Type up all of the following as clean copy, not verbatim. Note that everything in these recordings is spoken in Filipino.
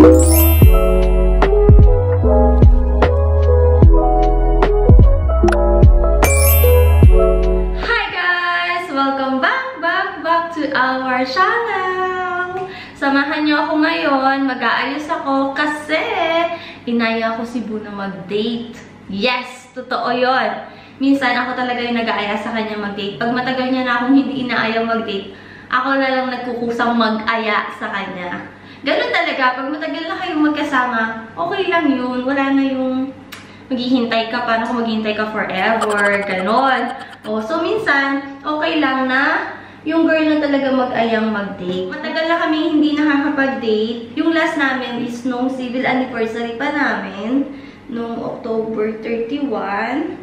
Our channel! Samahan niyo ako ngayon. Mag-aayos ako kasi inaya ko si Bu na mag-date. Yes! Totoo yun. Minsan ako talaga yung nag-aaya sa kanya mag-date. Pag matagal niya na akong hindi inaaya mag-date, ako na lang nagkukusang mag-aya sa kanya. Ganun talaga. Pag matagal na kayong magkasama, okay lang yun. Wala na yung maghihintay ka. Paano kung maghihintay ka forever? Ganon. So minsan, okay lang na yung girl na talaga mag-ayang mag-date. Matagal na kami hindi nakakapag-date. Yung last namin is nung civil anniversary pa namin. Nung October 31.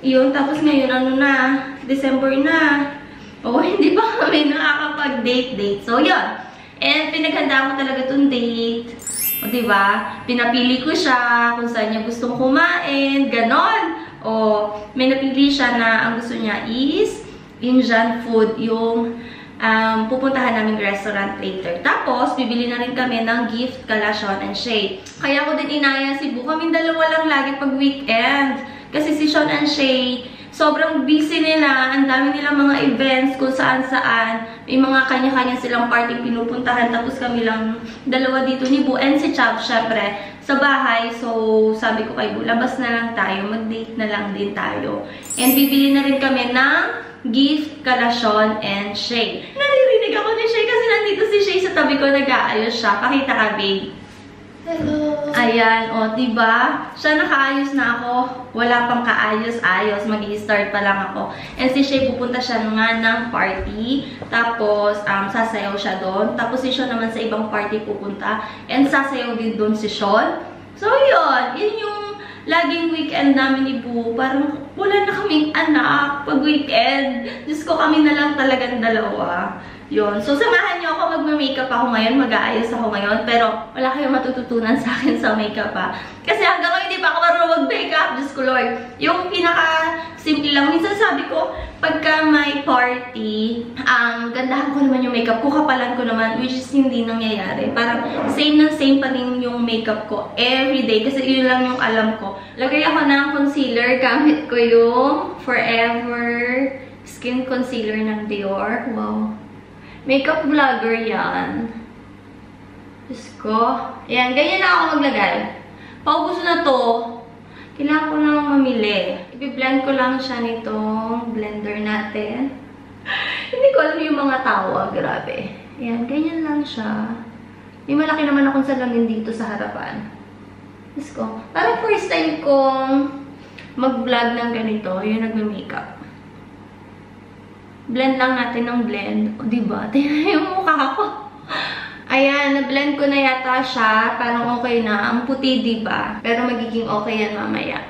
Yun, tapos ngayon, ano na, December na. Hindi pa kami nakakapag-date. So, yun. And pinaghandaan ko talaga itong date. Diba? Pinapili ko siya kung saan niya gustong kumain. Ganon. May napili siya na ang gusto niya is Indian food, yung pupuntahan naming restaurant later. Tapos, bibili na rin kami ng gift kala Sean and Shay. Kaya ko din inaya si Bu. Kaming dalawa lang lagi pag weekend. Kasi si Sean and Shay, sobrang busy nila. Ang dami nilang mga events kung saan-saan. May mga kanya-kanya silang party pinupuntahan. Tapos kami lang dalawa dito ni Bu. And si Chav, syempre, sa bahay. So, sabi ko kay Bu, labas na lang tayo. Mag-date na lang din tayo. And bibili na rin kami ng gift kala Sean and Shay. Naririnig ako ni Shay kasi nandito si Shay sa tabi ko, nag-aayos siya. Pakita ka, babe. Hello. Ayan, diba? Siya nakaayos na ako. Wala pang kaayos-ayos. Mag-i-start pa lang ako. And si Shay, pupunta siya nga ng party. Tapos, sasayaw siya doon. Tapos si Sean naman sa ibang party pupunta. And sasayaw din doon si Sean. So, yun. Yun yung laging weekend namin ni Bu. Parang wala na kaming anak pag weekend. Diyos ko, kami na lang talagang dalawa. Yun. So, samahan niyo ako. Magma-makeup ako ngayon. Mag-aayos ako ngayon. Pero, wala kayong matututunan sa akin sa makeup ha. Kasi hanggang ngayon, di pa ako marunong mag-makeup. Diyos ko, Lord. Yung pinaka-simple lang. Minsan sabi ko, pagka may party, gandahan ko naman yung makeup ko. Kapalan ko naman. Which is hindi nangyayari. Parang same na same pa rin yung makeup ko everyday. Kasi yun lang yung alam ko. Lagay ako ng concealer. Gamit ko yung Forever Skin Concealer ng Dior. Wow. Makeup vlogger yan. Diyos ko. Ayan, ganyan na ako maglagay. Paubos na to. Kailangan ko na mamili. I-blend ko lang siya nitong blender natin. Hindi ko alam yung mga tawag. Grabe. Ayan, ganyan lang siya. May malaki naman akong salamin dito sa harapan. Diyos ko. Parang first time kong mag-vlog ng ganito. Yung nagme-makeup. Blend lang natin ng blend. Diba? Tingnan yung mukha ko. Ayan, na-blend ko na yata siya. Parang okay na. Ang puti, diba? Pero magiging okay yan mamaya.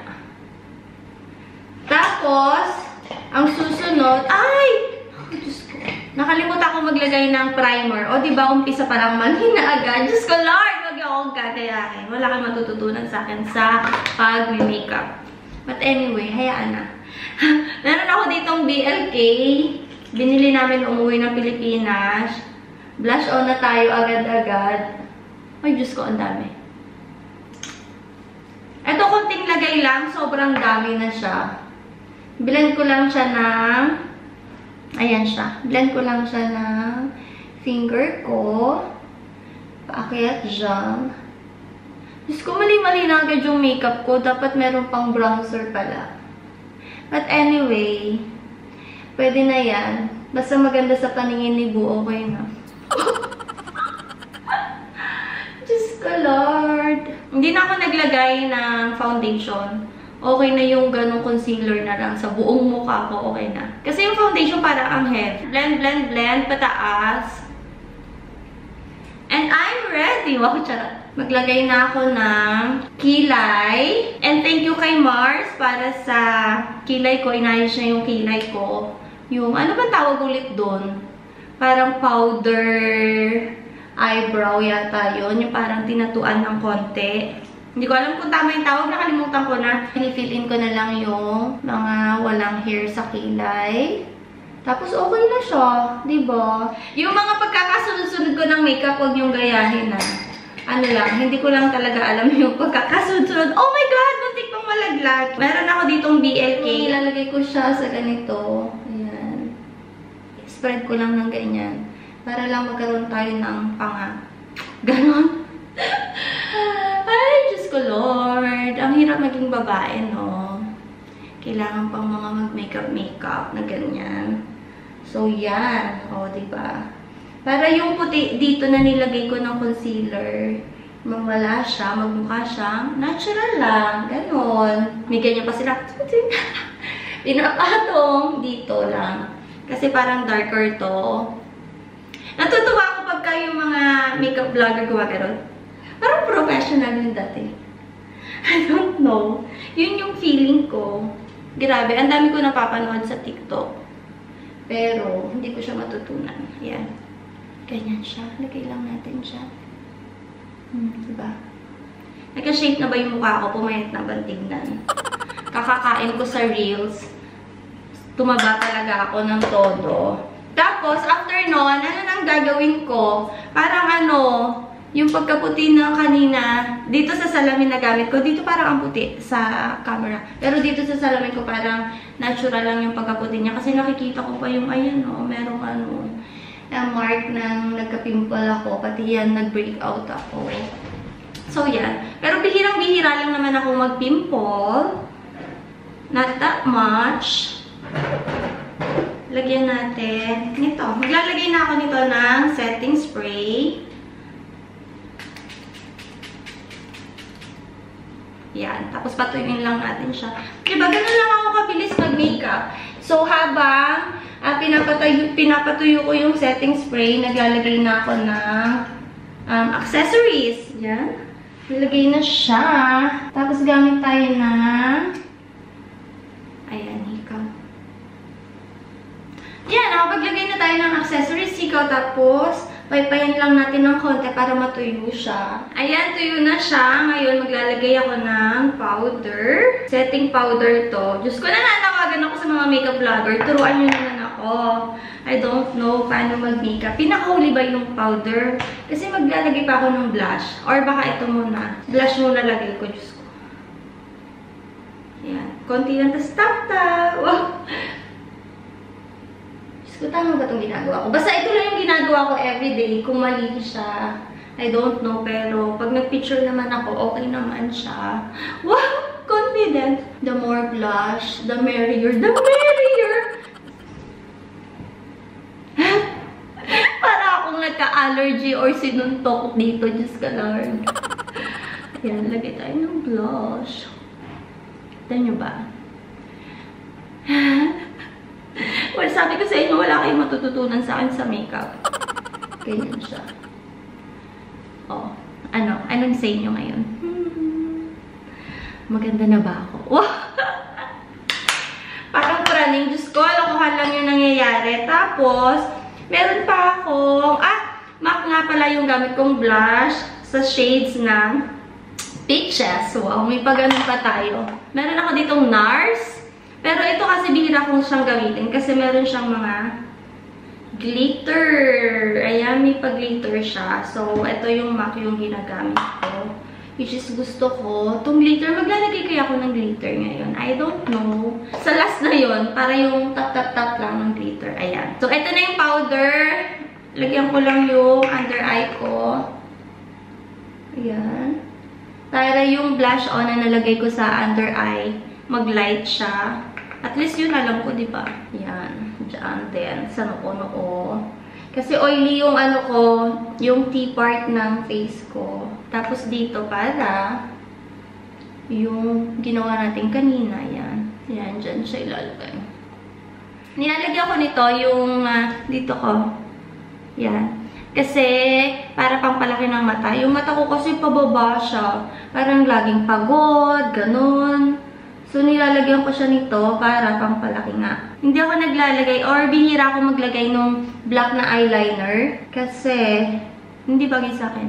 Tapos, ang susunod, ay! Diyos ko. Nakalimutan ko maglagay ng primer. Diba? Umpisa pa lang mali na agad. Diyos ko, Lord! Wag akong gagayahin. Wala kang matututunan sa akin sa pag-makeup. But anyway, hayaan na. Meron ako ditong BLK. Binili namin umuwi ng Pilipinas. Blush on na tayo agad-agad. Ay, Diyos ko, ang dami. Ito, konting lagay lang. Sobrang dami na siya. Blend ko lang siya ng... Ayan siya. Blend ko lang siya ng finger ko. Paakyat dyan. Diyos ko, mali-mali na agad yung makeup ko. Dapat meron pang bronzer pala. But anyway... Pwede na yan. Basta maganda sa paningin ni Bu, okay na. Diyos ko, Lord. Hindi na ako naglagay ng foundation. Okay na yung ganong concealer na lang. Sa buong mukha ko, okay na. Kasi yung foundation parang ang heavy. Blend, blend, blend. Pataas. And I'm ready. Wow, charot. Maglagay na ako ng kilay. And thank you kay Mars para sa kilay ko. Inayos niya yung kilay ko. Yung, ano ba tawag ulit doon? Parang powder eyebrow yata yun. Yung parang tinatuan ng konti. Hindi ko alam kung tama yung tawag. Nakalimutan ko na. Fill in ko na lang yung mga walang hair sa kilay. Tapos okay na siya. Diba? Yung mga pagkakasunod-sunod ko ng makeup, huwag yung gayahin na. Ano lang, hindi ko lang talaga alam yung pagkakasunod-sunod. Oh my God! Muntik pang malaglag. Meron ako ditong BLK. Ilalagay ko siya sa ganito. Ayan. Spread ko lang ng ganyan. Para lang magkaroon tayo ng panga. Ganon. Ay, Diyos ko Lord. Ang hirap maging babae, no? Kailangan pang mga mag-makeup na ganyan. So, yan. O, diba? Para yung puti dito na nilagay ko ng concealer, mawala siya, magmukha siyang natural lang. Ganon. May ganyan pa sila. Pinapatong dito lang. Kasi parang darker to. Natutuwa ako pagka yung mga makeup vlogger gumagano'n. Parang professional yun dati. I don't know. Yun yung feeling ko. Grabe, ang dami ko napapanood sa TikTok. Pero, hindi ko siya matutunan. Ayan. Ganyan siya. Lagay lang natin siya. Diba? Nagka-shape na ba yung mukha ko? Pumayat na ba tignan? Kakakain ko sa Reels. Tumaba talaga ako ng todo. Tapos, after nun, ano nang gagawin ko? Parang ano, yung pagkaputi ng kanina, dito sa salamin na gamit ko, dito parang ang puti sa camera. Pero dito sa salamin ko, parang natural lang yung pagkaputi niya. Kasi nakikita ko pa yung, ayan o, merong ano, mark ng nagka-pimple ako. Pati yan, nag-breakout ako. So, yan. Pero bihirang-bihira lang naman ako mag-pimple. Not that much. Lagyan natin nito. Maglalagay na ako nito ng setting spray. Yan. Tapos patuyuin lang natin siya. Diba, ganun lang ako kabilis mag-makeup. So, habang pinapatuyo ko yung setting spray, naglalagay na ako ng accessories. Yan. Nilagay na siya. Tapos gamit tayo ng ayan, hikaw. Yan, paglagay na tayo ng accessories, hikaw, tapos paypayan lang natin ng konti para matuyo siya. Ayan, tuyo na siya. Ngayon, maglalagay ako ng powder. Setting powder to. Diyos ko, nananawagan ako sa mga makeup vlogger. Turuan nyo naman ako. I don't know paano mag-makeup. Pinakahuli ba yung powder? Kasi maglalagay pa ako ng blush. Or baka ito muna. Blush muna lagay ko. Diyos ko. Ayan. Konti lang. Tapos tap-tap. Wow. So, tama ba itong ginagawa ko? Basta ito lang yung ginagawa ko everyday. Kung mali siya, I don't know. Pero, pag nag-picture naman ako, okay naman siya. Wow! Confident! The more blush, the merrier. The merrier! Para akong nagka-allergy or sinuntok dito. Diyos ka, Lord. Ayan, lagay tayo ng blush. Kita nyo ba? Well, sabi ko sa inyo, wala kayong matututunan sa akin sa makeup. Ganyan siya. Oh, ano? Anong say nyo ngayon? Maganda na ba ako? Wow! Parang praning. Diyos ko, lokohan lang yung nangyayari. Tapos, meron pa akong, MAC nga pala yung gamit kong blush sa shades ng Peaches. Wow, may pag-ganun pa tayo. Meron ako ditong NARS. Pero ito kasi bihira kong siyang gamitin kasi meron siyang mga glitter. Ayan, may pag-glitter siya. So, ito yung MAC yung ginagamit ko. Which is gusto ko. Itong glitter, maglalagay kaya ako ng glitter ngayon. I don't know. Sa last na yon para yung tap-tap-tap lang ng glitter. Ayan. So, ito na yung powder. Lagyan ko lang yung under eye ko. Ayan. Para yung blush on na nalagay ko sa under eye, mag-light siya. At least yun alam ko, di ba? Yan. Diyan din. Sa noo-noo. Kasi oily yung ano ko, yung T-part ng face ko. Tapos dito para yung ginawa natin kanina. Yan. Yan. Diyan siya ilalagay. Nilalagyan ko nito yung dito ko. Yan. Kasi para pampalaki ng mata. Yung mata ko kasi pababa siya. Parang laging pagod. Ganun. So, nilalagyan ko siya nito para pampalaki nga. Hindi ako naglalagay or bihira ako maglagay nung black na eyeliner. Kasi, hindi bagay sa akin.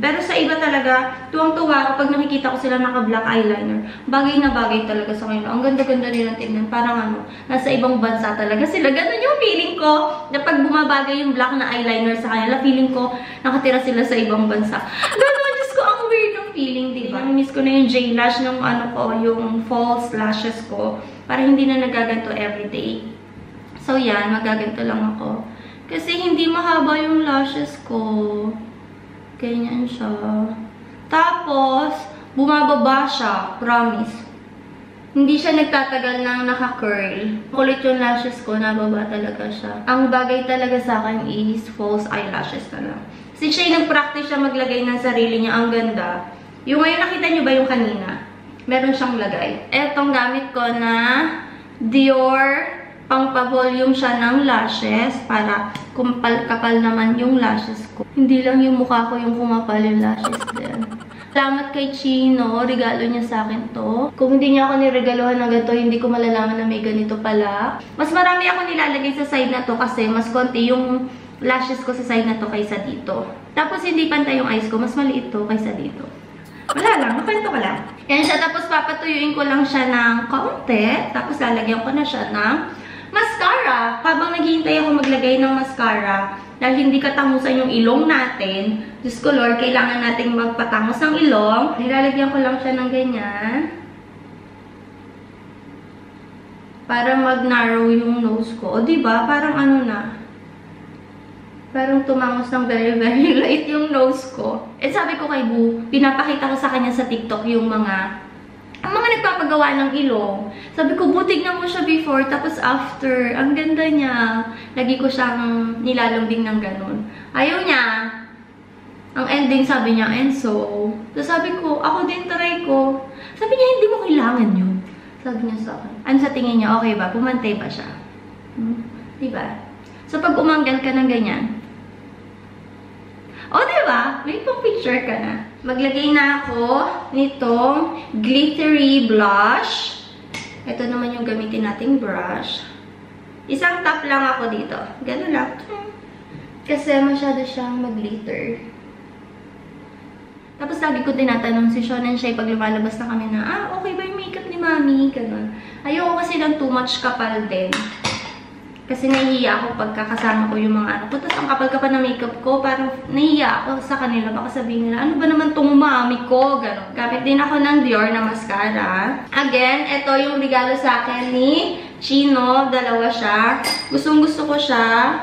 Pero sa sa iba talaga, tuwang-tuwa kapag nakikita ko sila naka-black eyeliner. Bagay na bagay talaga sa kanila. Ang ganda-ganda nilang tignan. Parang ano, nasa ibang bansa talaga sila. Ganun yung feeling ko na pag bumabagay yung black na eyeliner sa kanila, feeling ko nakatira sila sa ibang bansa. Ganun, Diyos ko, ang weird ng feeling, diba? Miss ko na yung J-lash ng ano ko, yung false lashes ko. Para hindi na nagaganto everyday. So yan, magaganto lang ako. Kasi hindi mahaba yung lashes ko. Ganyan siya. Tapos, bumababa siya. Promise. Hindi siya nagtatagal ng naka-curl. Kulit yung lashes ko, nababa talaga siya. Ang bagay talaga sa akin is false eyelashes na lang. Kasi siya yung nag-practice siya maglagay ng sarili niya. Ang ganda. Yung ngayon, nakita niyo ba yung kanina? Meron siyang lagay. Etong gamit ko na Dior. Pang-pa-volume siya ng lashes para kapal naman yung lashes ko. Hindi lang yung mukha ko yung kumapal yung lashes din. Salamat kay Chino. Regalo niya sa akin to. Kung hindi niya ako niregaluhan ng ganito, hindi ko malalaman na may ganito pala. Mas marami ako nilalagay sa side na to kasi mas konti yung lashes ko sa side na to kaysa dito. Tapos hindi pantay yung eyes ko. Mas maliit to kaysa dito. Wala lang. Nakwento ko lang. Yan siya. Tapos papatuyuin ko lang siya ng kaunti. Tapos lalagyan ko na siya ng mascara. Habang naghihintay ako maglagay ng mascara, dahil hindi katangusan yung ilong natin, Diyos ko Lord, kailangan nating magpatangos ng ilong. Nilalagyan ko lang siya ng ganyan. Para mag-narrow yung nose ko. O diba? Parang ano na. Parang tumangos ng very, very light yung nose ko. Eh sabi ko kay Boo, pinapakita ko sa kanya sa TikTok yung mga nagpapagawa ng ilong. Sabi ko, tignan mo siya before, tapos after. Ang ganda niya. Lagi ko siyang nilalambing ng ganun. Ayaw niya. Ang ending, sabi niya, Enzo. So sabi ko, ako din try ko. Sabi niya, hindi mo kailangan yun. Sabi niya sa akin. Ano sa tingin niya, okay ba? Pumantay ba siya? Diba? So pag umanggal ka ng ganyan, diba? May pang-picture ka na. Maglagay na ako nitong glittery blush. Ito naman yung gamitin nating brush. Isang tap lang ako dito. Ganun lang. Kasi masyado siyang mag-glitter. Tapos lagi ko tinatanong si Sean and Shay pag lumalabas na kami na, okay ba yung makeup ni Mami? Ganun. Ayoko kasi ng too much kapal din. Kasi nahihiya ako pagkakasama ko yung mga anak ko. Tapos ang kapal-kapal na makeup ko, parang nahihiya ako sa kanila. Baka sabihin nila, ano ba naman tong mami ko? Ganon. Gamit din ako ng Dior na mascara. Again, ito yung regalo sa akin ni Chino. Dalawa siya. Gustong-gusto ko siya.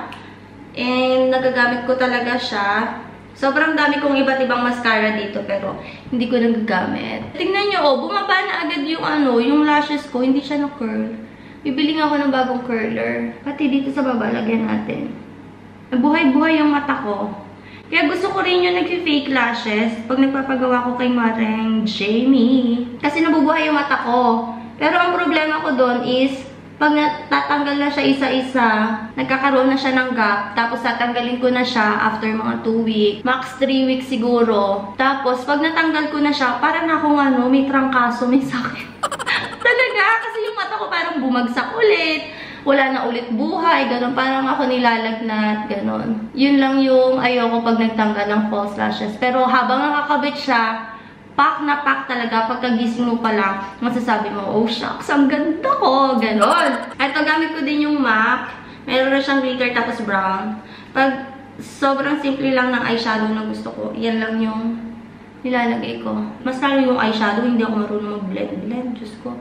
And nagagamit ko talaga siya. Sobrang dami kong iba't ibang mascara dito pero hindi ko nagagamit. Tingnan nyo, bumaba na agad yung yung lashes ko. Hindi siya na-curl. Bibili nga ako ng bagong curler. Pati dito sa baba, lagyan natin. Nabuhay-buhay yung mata ko. Kaya gusto ko rin yung nag-fake lashes pag nagpapagawa ko kay Mareng Jamie. Kasi nabubuhay yung mata ko. Pero ang problema ko doon is, pag tatanggal na siya isa-isa, nagkakaroon na siya ng gap. Tapos tatanggalin ko na siya after mga 2 weeks. Max 3 weeks siguro. Tapos pag natanggal ko na siya, parang akong may trangkaso, may sakit. Talaga, kasi yung mata ko parang bumagsak ulit. Wala na ulit buhay, gano'n. Parang ako nilalagnat, gano'n. Yun lang yung ayoko pag nagtanggal ng false lashes. Pero habang nakakabit siya, pack na pack talaga. Pagkagising mo pa lang, masasabi mo, oh shucks, ang ganda ko, gano'n. Ito, gamit ko din yung MAC. Meron na siyang glitter tapos brown. Pag sobrang simple lang ng eyeshadow na gusto ko, yan lang yung nilalagay ko. Mas lalo yung eyeshadow, hindi ako marunong mag-blend. Diyos ko.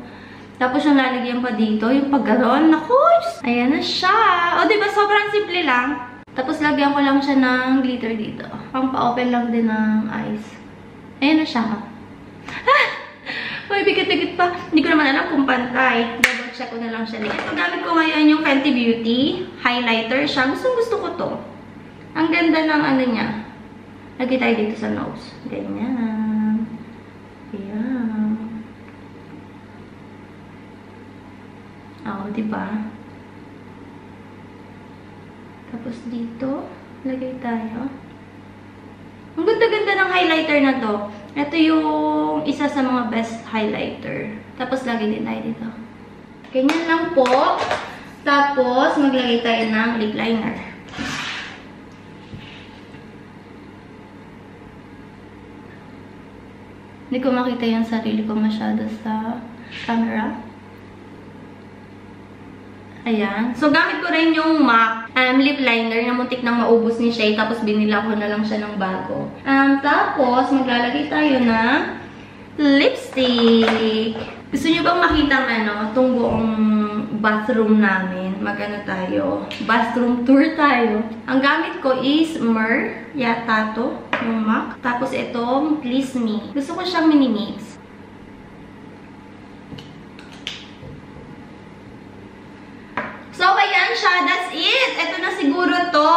Tapos yung lalagyan pa dito, yung paggaroon. Naku, Diyos. Ayan na siya. O, diba? Sobrang simple lang. Tapos lagyan ko lang siya ng glitter dito. Pang pa-open lang din ng eyes. Ayan na siya. May bigat-bigat pa. Hindi ko naman alam kung pantay. Double check ko na lang siya. Ito, gamit ko ngayon yung Fenty Beauty highlighter siya. Gusto ko to. Ang ganda ng niya. Lagay tayo dito sa nose. Ganyan. Ayan. Diba? Tapos dito, lagay tayo. Ang ganda-ganda ng highlighter na to. Ito yung isa sa mga best highlighter. Tapos lagay din tayo dito. Ganyan lang po. Tapos maglagay tayo ng lip liner. Hindi ko makita yung sarili ko masyado sa camera. Ayan. So, gamit ko rin yung MAC lip liner na muntik nang maubos ni Shay. Tapos, binila ko na lang siya ng bago. Tapos, maglalagay tayo na lipstick. Gusto nyo bang makita itong buong bathroom namin? Magano tayo? Bathroom tour tayo. Ang gamit ko is Mer. Yata to. Yung MAC. Tapos, itong Please Me. Gusto ko siyang mini-mix. So, ayan siya. That's it. Ito na siguro to.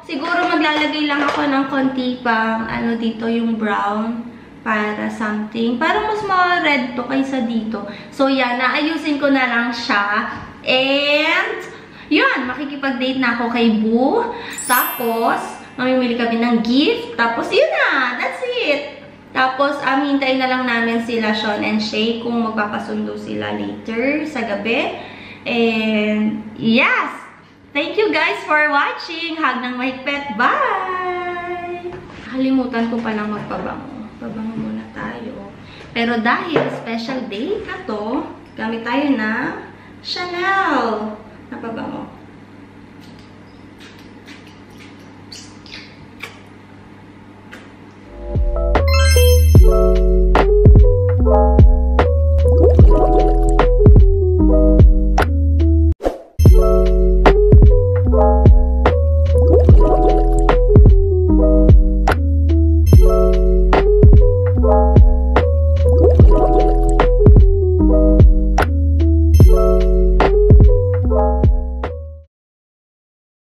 Siguro maglalagay lang ako ng konti pang dito yung brown para something. Parang mas ma-red to kaysa dito. So, yan. Naayusin ko na lang siya. And, yun. Makikipag-date na ako kay Boo. Tapos, mamimili kami ng gift. Tapos, yun na. That's it. Tapos, hintayin na lang namin sila Sean and Shay kung magpapasundo sila later sa gabi. And, yes! Thank you guys for watching! Hug ng mahigpit! Bye! Nakalimutan ko palang magpabango. Pabango muna tayo. Pero dahil special day ka to, gamit tayo na Chanel na pabango.